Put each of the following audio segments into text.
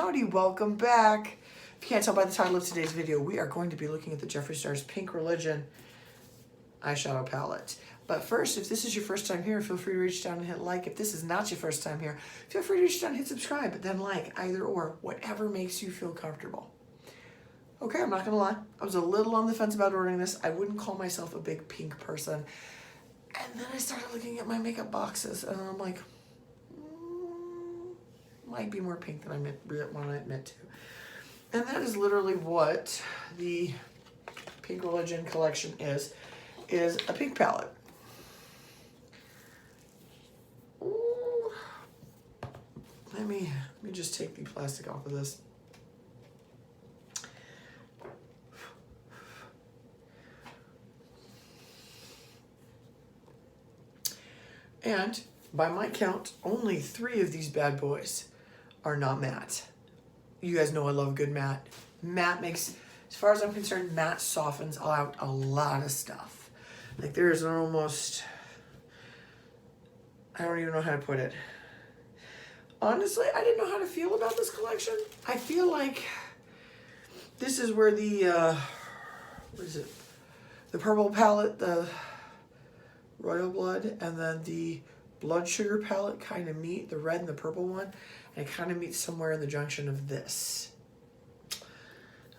Howdy, welcome back. If you can't tell by the title of today's video, we are going to be looking at the Jeffree Star's Pink Religion eyeshadow palette. But first, if this is your first time here, feel free to reach down and hit like. If this is not your first time here, feel free to reach down and hit subscribe, but then like, either or, whatever makes you feel comfortable. Okay, I'm not gonna lie, I was a little on the fence about ordering this. I wouldn't call myself a big pink person. And then I started looking at my makeup boxes, and I'm like, might be more pink than I want to admit to. And that is literally what the Pink Religion collection is a pink palette. Ooh. Let me just take the plastic off of this. And by my count, only 3 of these bad boys are not matte. You guys know I love good matte. Matte makes, as far as I'm concerned, matte softens out a lot of stuff. Like there's almost, I don't even know how to put it. Honestly, I didn't know how to feel about this collection. I feel like this is where the, what is it? The purple palette, the Royal Blood, and then the Blood Sugar palette kind of meet, the red and the purple one, and it kind of meets somewhere in the junction of this.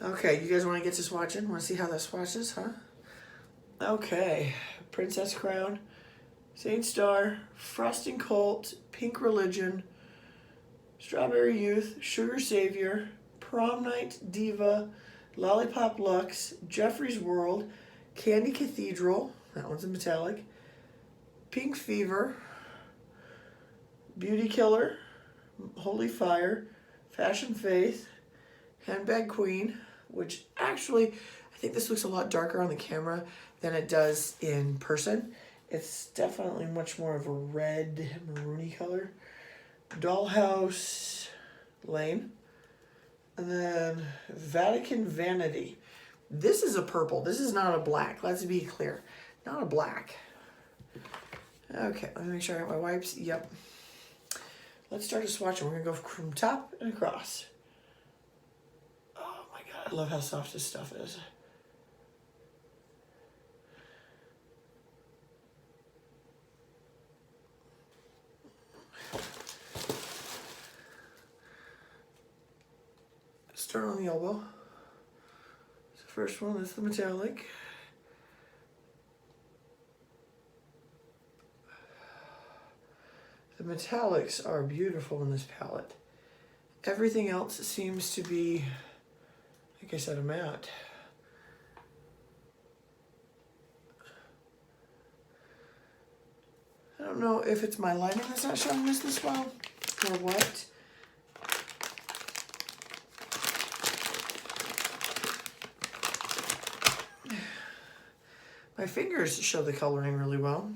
Okay, you guys want to get to swatching? Want to see how that swatches, huh? Okay, Princess Crown, Saint Star, Frosting Cult, Pink Religion, Strawberry Youth, Sugar Savior, Prom Night Diva, Lollipop Luxe, Jeffree's World, Candy Cathedral, that one's in metallic, Pink Fever, Beauty Killer, Holy Fire, Fashion Faith, Handbag Queen, which actually, I think this looks a lot darker on the camera than it does in person. It's definitely much more of a red, maroony color. Dollhouse Lane, and then Vatican Vanity. This is a purple. This is not a black. Let's be clear. Not a black. Okay, let me make sure I have my wipes. Yep. Let's start a swatch, and we're going to go from top and across. Oh my god, I love how soft this stuff is. Start on the elbow. So the first one is the metallic. The metallics are beautiful in this palette. Everything else seems to be, like I said, a matte. I don't know if it's my lighting that's not showing this well, or what. My fingers show the coloring really well.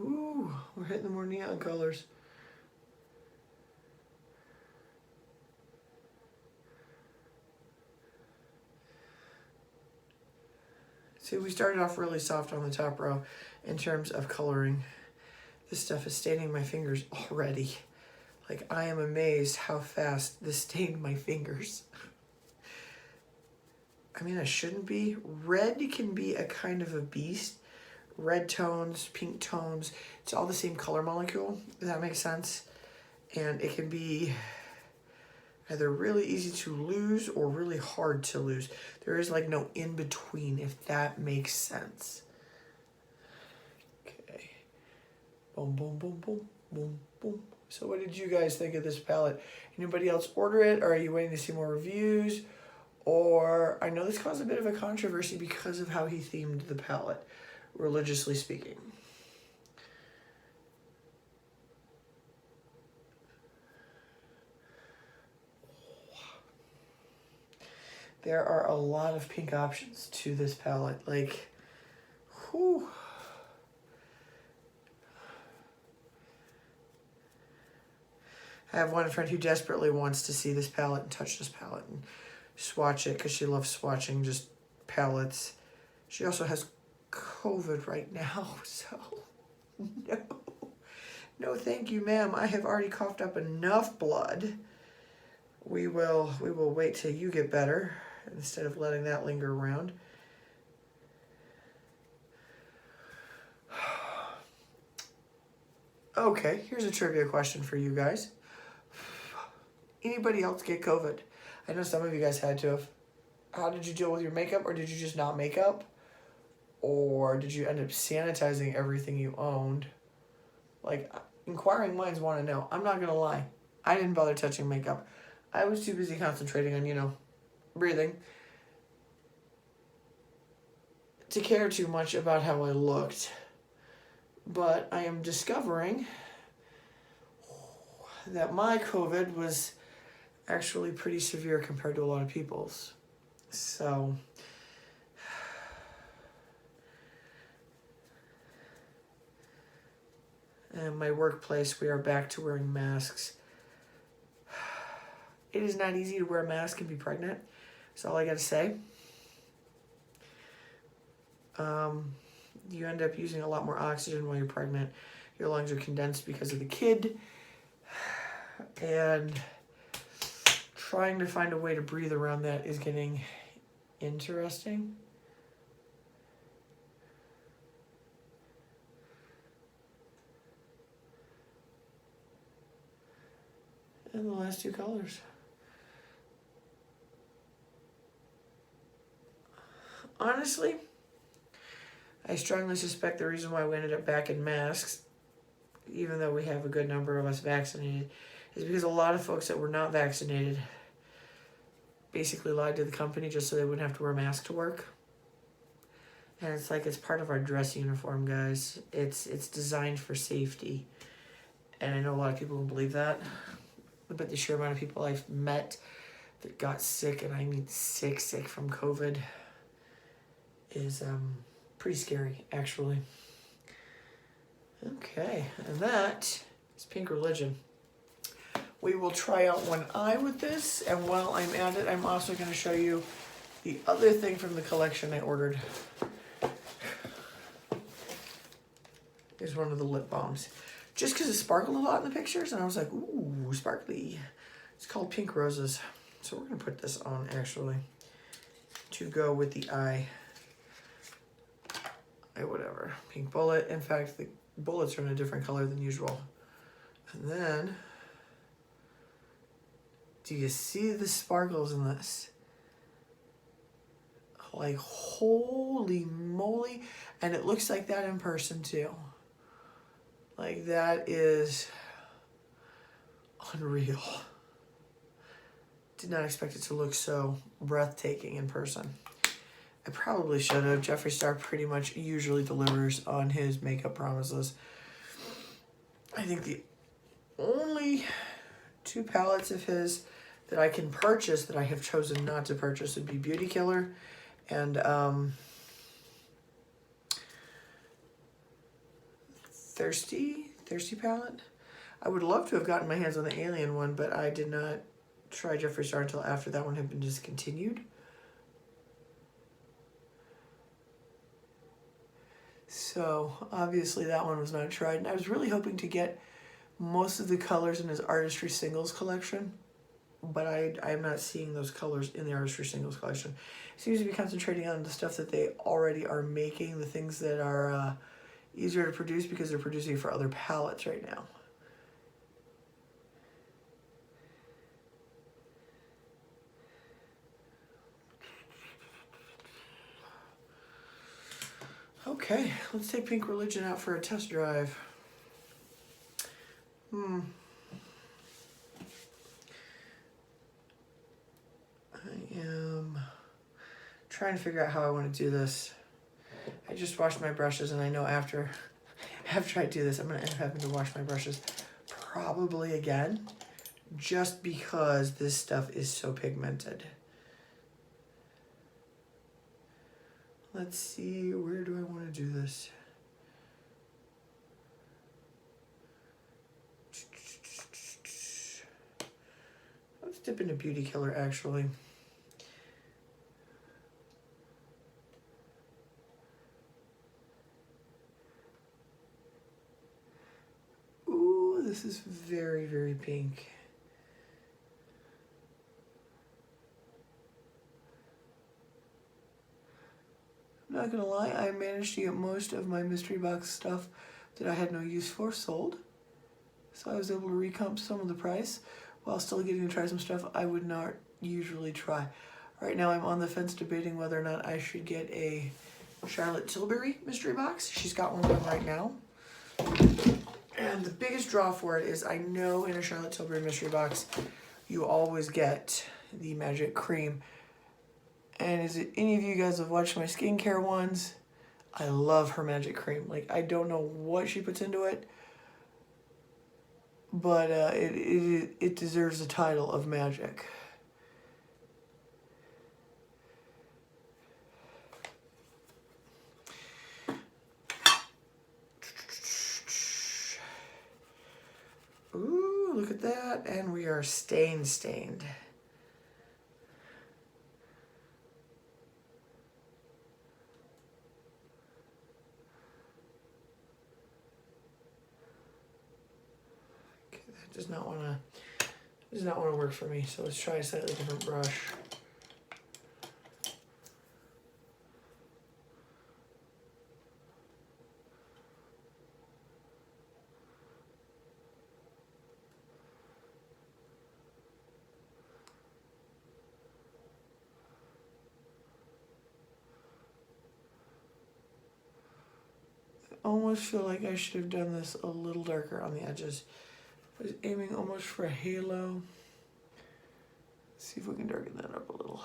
Ooh, we're hitting the more neon colors. See, we started off really soft on the top row in terms of coloring. This stuff is staining my fingers already. Like, I am amazed how fast this stained my fingers. I mean, I shouldn't be. Red can be a kind of a beast. Red tones, pink tones, it's all the same color molecule, if that makes sense. And it can be either really easy to lose or really hard to lose. There is like no in between, if that makes sense. Okay. Boom, boom, boom, boom, boom, boom. So what did you guys think of this palette? Anybody else order it, or are you waiting to see more reviews? Or, I know this caused a bit of a controversy because of how he themed the palette, religiously speaking. There are a lot of pink options to this palette. Like, Whew. I have one friend who desperately wants to see this palette and touch this palette and swatch it because she loves swatching just palettes. She also has COVID right now, so no. No, thank you, ma'am. I have already coughed up enough blood. We will wait till you get better instead of letting that linger around. Okay, here's a trivia question for you guys. Anybody else get COVID? I know some of you guys had to have. How did you deal with your makeup, or did you just not make up? Or did you end up sanitizing everything you owned? Like, inquiring minds want to know. I'm not going to lie. I didn't bother touching makeup. I was too busy concentrating on, you know, breathing to care too much about how I looked. But I am discovering that my COVID was actually pretty severe compared to a lot of people's. So, in my workplace, we are back to wearing masks. It is not easy to wear a mask and be pregnant. That's all I gotta say. You end up using a lot more oxygen while you're pregnant. Your lungs are condensed because of the kid. And trying to find a way to breathe around that is getting interesting. And the last two colors. Honestly, I strongly suspect the reason why we ended up back in masks, even though we have a good number of us vaccinated, is because a lot of folks that were not vaccinated basically lied to the company just so they wouldn't have to wear a mask to work. And it's like, it's part of our dress uniform, guys. It's designed for safety. And I know a lot of people don't believe that. But the sheer amount of people I've met that got sick, and I mean sick from COVID, is pretty scary, actually. Okay, and that is Pink Religion. We will try out one eye with this, and while I'm at it, I'm also going to show you the other thing from the collection I ordered. Is one of the lip balms. Just because it sparkled a lot in the pictures, and I was like, ooh, sparkly. It's called Pink Roses. So we're going to put this on, actually, to go with the eye. Whatever. Pink bullet. In fact, the bullets are in a different color than usual. And then, do you see the sparkles in this? Like, holy moly. And it looks like that in person, too. Like, that is unreal. Did not expect it to look so breathtaking in person. I probably should have. Jeffree Star pretty much usually delivers on his makeup promises. I think the only two palettes of his that I can purchase that I have chosen not to purchase would be Beauty Killer and Thirsty palette. I would love to have gotten my hands on the Alien one, but I did not try Jeffree Star until after that one had been discontinued. So obviously that one was not tried, and I was really hoping to get most of the colors in his Artistry Singles collection, but I'm not seeing those colors in the Artistry Singles collection. He seems to be concentrating on the stuff that they already are making, the things that are easier to produce because they're producing for other palettes right now. Okay, let's take Pink Religion out for a test drive. I am trying to figure out how I want to do this. I just washed my brushes, and I know after I do this, I'm going to end up having to wash my brushes probably again, just because this stuff is so pigmented. Let's see, where do I want to do this. Let's dip into Beauty Killer, actually. Ooh, this is very, very pink. I'm not gonna lie, I managed to get most of my mystery box stuff that I had no use for sold. So I was able to recomp some of the price while still getting to try some stuff I would not usually try. Right now I'm on the fence debating whether or not I should get a Charlotte Tilbury mystery box. She's got one going right now. And the biggest draw for it is I know in a Charlotte Tilbury mystery box you always get the Magic Cream. And is it any of you guys have watched my skincare ones? I love her Magic Cream. Like, I don't know what she puts into it, but it deserves the title of magic. Ooh, look at that. And we are stained. Does not want to work for me, so let's try a slightly different brush. I almost feel like I should have done this a little darker on the edges. I was aiming almost for a halo. Let's see if we can darken that up a little.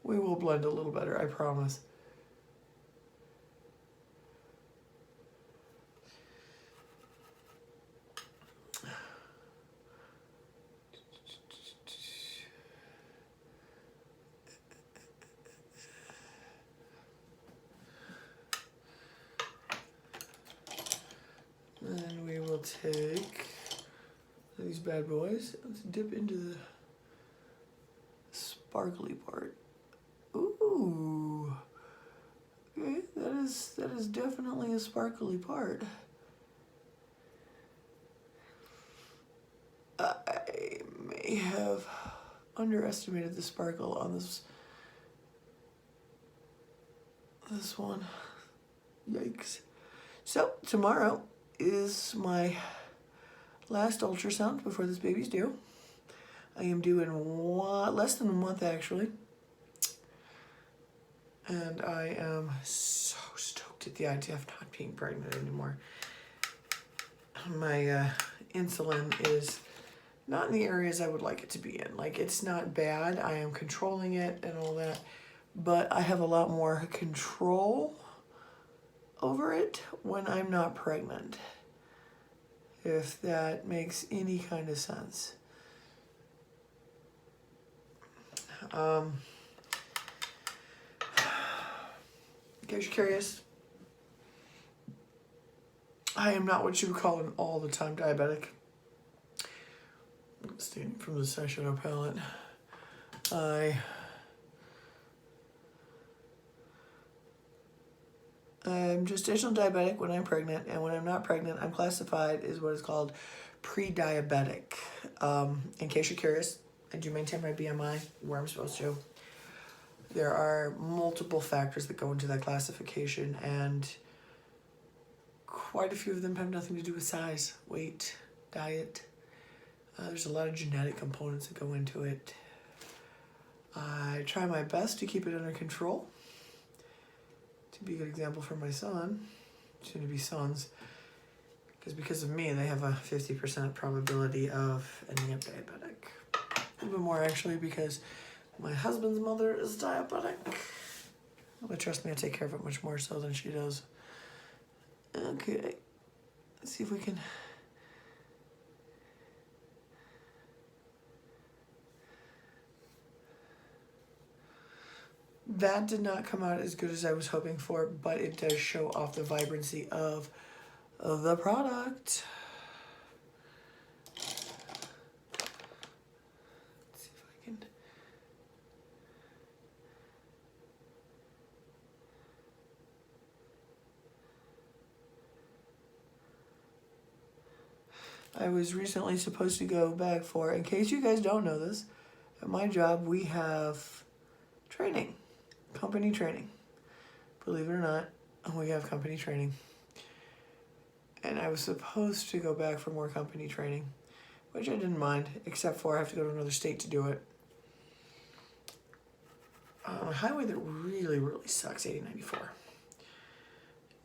We will blend a little better, I promise. Then we will take these bad boys. Let's dip into the sparkly part. Ooh. Okay, that is definitely a sparkly part. I may have underestimated the sparkle on this one. Yikes. So tomorrow is my last ultrasound before this baby's due. I am due in less than a month, actually. And I am so stoked at the idea of not being pregnant anymore. My insulin is not in the areas I would like it to be in. Like, it's not bad. I am controlling it and all that. But I have a lot more control over it when I'm not pregnant, if that makes any kind of sense. In case you're curious, I am not what you would call an all-the-time diabetic. Staying from the eyeshadow palette, I'm gestational diabetic when I'm pregnant, and when I'm not pregnant, I'm classified as what is called pre-diabetic. In case you're curious, I do maintain my BMI where I'm supposed to. There are multiple factors that go into that classification, and quite a few of them have nothing to do with size, weight, diet. There's a lot of genetic components that go into it. I try my best to keep it under control, to be a good example for my son, soon to be sons, because of me, they have a 50% probability of ending up diabetic. A little bit more, actually, because my husband's mother is diabetic. But trust me, I take care of it much more so than she does. Okay, let's see if we can... That did not come out as good as I was hoping for, but it does show off the vibrancy of the product. Let's see if I can... I was recently supposed to go back for, in case you guys don't know this, at my job we have training, company training. Believe it or not, we have company training. And I was supposed to go back for more company training, which I didn't mind, except for I have to go to another state to do it. A highway that really, really sucks, 8094.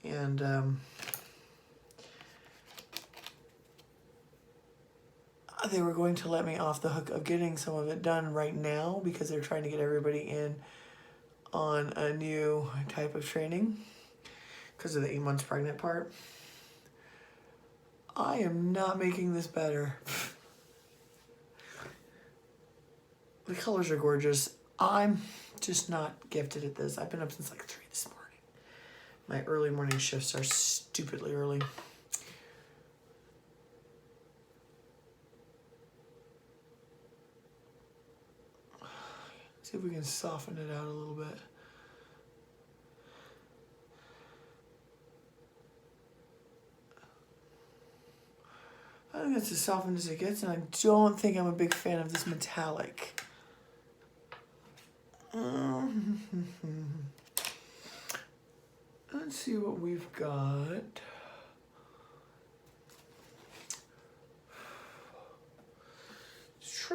And they were going to let me off the hook of getting some of it done right now because they're trying to get everybody in on a new type of training because of the 8 months pregnant part. I am not making this better. The colors are gorgeous. I'm just not gifted at this. I've been up since like 3 this morning. My early morning shifts are stupidly early. See if we can soften it out a little bit. I think it's as softened as it gets, and I don't think I'm a big fan of this metallic. Let's see what we've got. Let's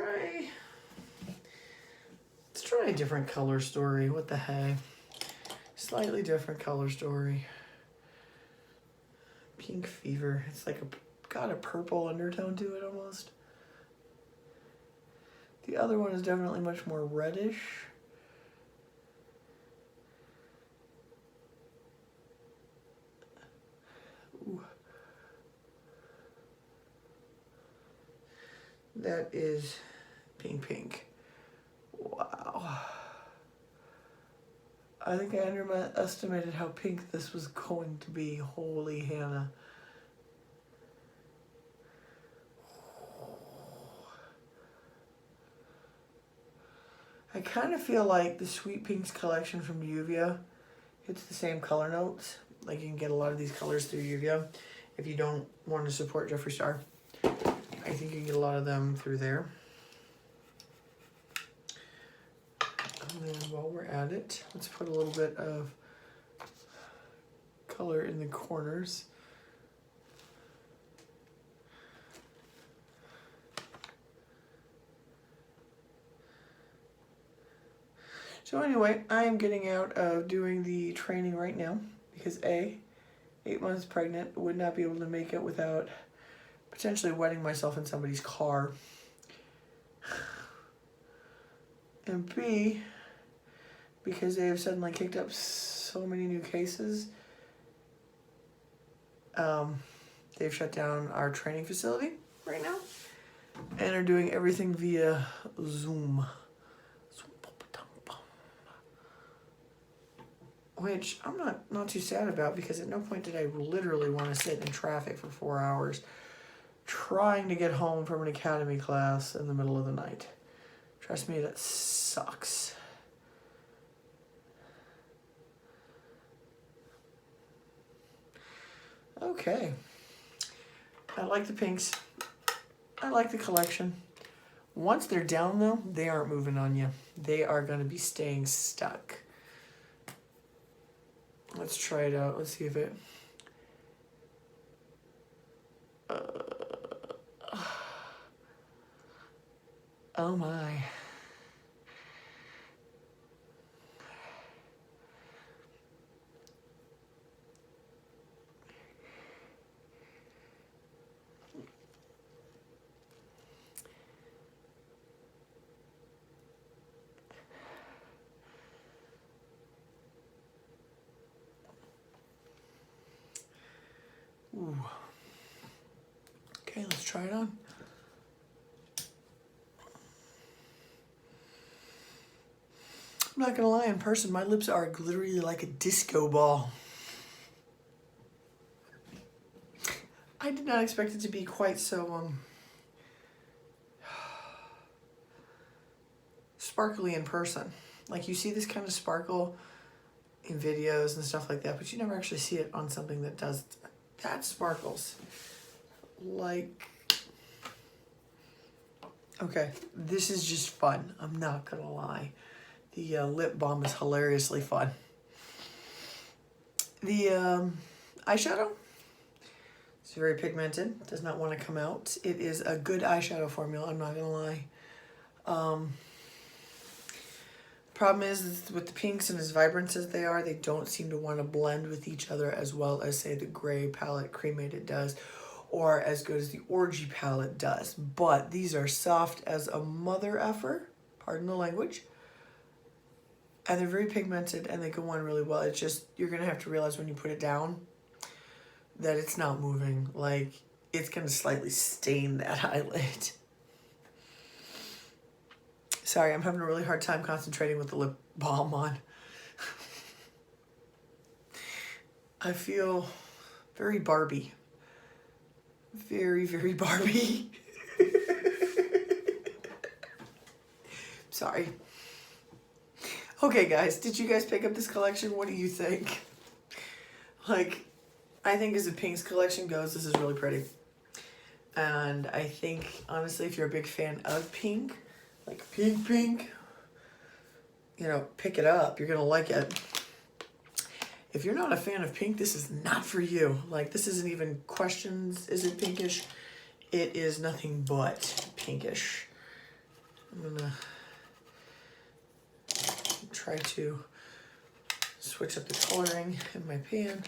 try a different color story. What the heck? Slightly different color story. Pink Fever. It's like got a purple undertone to it almost. The other one is definitely much more reddish. Ooh. That is pink. Wow. I think I underestimated how pink this was going to be. Holy Hannah. I kind of feel like the Sweet Pinks collection from Uvia hits the same color notes. Like you can get a lot of these colors through Uvia. If you don't want to support Jeffree Star, I think you can get a lot of them through there. And then while we're at it, let's put a little bit of color in the corners. So anyway, I am getting out of doing the training right now because A, 8 months pregnant, would not be able to make it without potentially wetting myself in somebody's car. And B, because they have suddenly kicked up so many new cases, they've shut down our training facility right now and are doing everything via Zoom. Which I'm not too sad about because at no point did I literally want to sit in traffic for 4 hours trying to get home from an academy class in the middle of the night. Trust me, that sucks. Okay. I like the pinks. I like the collection. Once they're down though, they aren't moving on you. They are going to be staying stuck. Let's try it out. Let's see if it... Oh my. try it on. I'm not gonna lie, in person, my lips are literally like a disco ball. I did not expect it to be quite so, sparkly in person. Like, you see this kind of sparkle in videos and stuff like that, but you never actually see it on something that does, that sparkles. Like, okay, this is just fun. I'm not gonna lie. The lip balm is hilariously fun. The eyeshadow, it's very pigmented, does not want to come out. It is a good eyeshadow formula, I'm not gonna lie. Problem is with the pinks and as vibrant as they are, they don't seem to want to blend with each other as well as, say, the gray palette Cremated does, or as good as the Orgy palette does. But these are soft as a mother effer, pardon the language. And they're very pigmented and they go on really well. It's just, you're going to have to realize when you put it down that it's not moving. Like, it's going to slightly stain that eyelid. Sorry, I'm having a really hard time concentrating with the lip balm on. I feel very Barbie. Very, very Barbie. Sorry. Okay, guys, did you guys pick up this collection? What do you think? Like, I think as a pinks collection goes, this is really pretty. And I think, honestly, if you're a big fan of pink, like pink, you know, pick it up. You're going to like it. If you're not a fan of pink, this is not for you. Like, this isn't even questions, is it pinkish? It is nothing but pinkish. I'm going to try to switch up the coloring in my pan.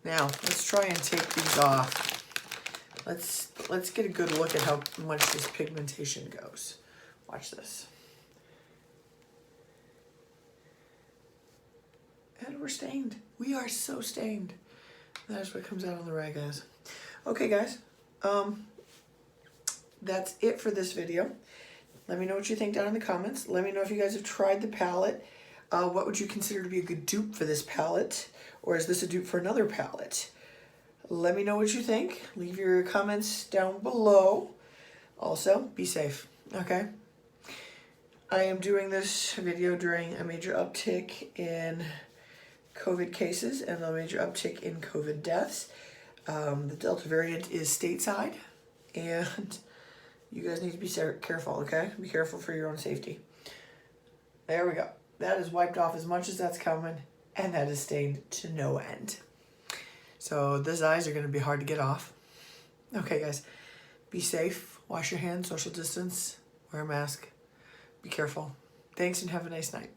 Now, let's try and take these off. Let's get a good look at how much this pigmentation goes. Watch this. And we're stained. We are so stained. That's what comes out on the rag, guys. Okay, guys. That's it for this video. Let me know what you think down in the comments. Let me know if you guys have tried the palette. What would you consider to be a good dupe for this palette? Or is this a dupe for another palette? Let me know what you think. Leave your comments down below. Also, be safe, okay? I am doing this video during a major uptick in COVID cases and a major uptick in COVID deaths. The Delta variant is stateside, and you guys need to be careful, okay? Be careful for your own safety. There we go. That is wiped off as much as that's coming, and that is stained to no end. So these eyes are going to be hard to get off. Okay, guys. Be safe. Wash your hands. Social distance. Wear a mask. Be careful. Thanks and have a nice night.